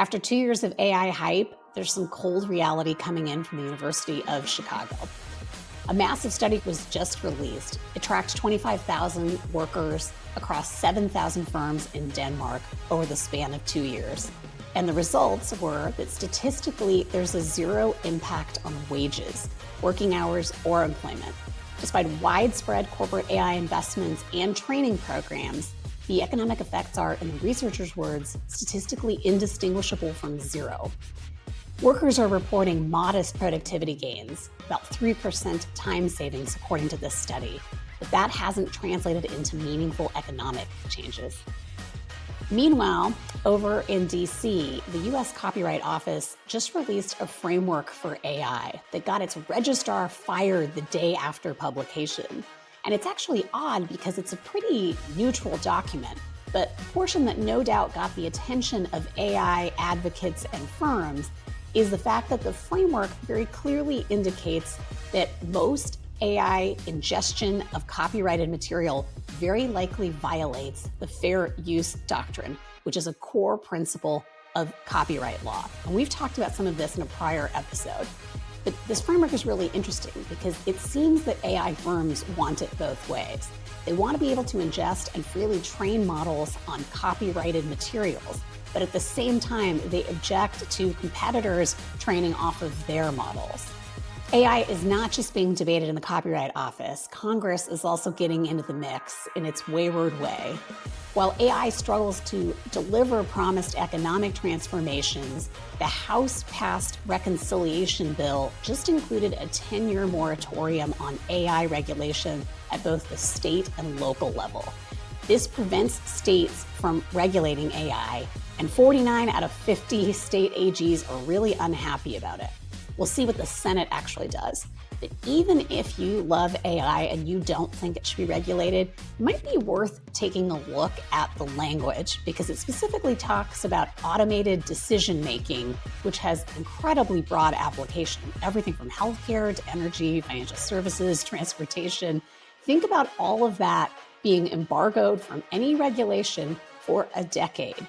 After 2 years of AI hype, there's some cold reality coming in from the University of Chicago. A massive study was just released. It tracked 25,000 workers across 7,000 firms in Denmark over the span of 2 years. And the results were that statistically, there's a zero impact on wages, working hours, or employment. Despite widespread corporate AI investments and training programs, the economic effects are, in the researchers' words, statistically indistinguishable from zero. Workers are reporting modest productivity gains, about 3% time savings according to this study, but that hasn't translated into meaningful economic changes. Meanwhile, over in DC, the US Copyright Office just released a framework for AI that got its registrar fired the day after publication. And it's actually odd because it's a pretty neutral document, but the portion that no doubt got the attention of AI advocates and firms is the fact that the framework very clearly indicates that most AI ingestion of copyrighted material very likely violates the fair use doctrine, which is a core principle of copyright law. And we've talked about some of this in a prior episode. But this framework is really interesting because it seems that AI firms want it both ways. They want to be able to ingest and freely train models on copyrighted materials, but at the same time, they object to competitors training off of their models. AI is not just being debated in the Copyright Office. Congress is also getting into the mix in its wayward way. While AI struggles to deliver promised economic transformations, the House-passed reconciliation bill just included a 10-year moratorium on AI regulation at both the state and local level. This prevents states from regulating AI, and 49 out of 50 state AGs are really unhappy about it. We'll see what the Senate actually does. But even if you love AI and you don't think it should be regulated, it might be worth taking a look at the language because it specifically talks about automated decision-making, which has incredibly broad application. Everything from healthcare to energy, financial services, transportation. Think about all of that being embargoed from any regulation for a decade.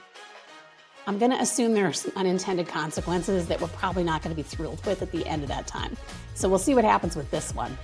I'm going to assume there are some unintended consequences that we're probably not going to be thrilled with at the end of that time. So we'll see what happens with this one.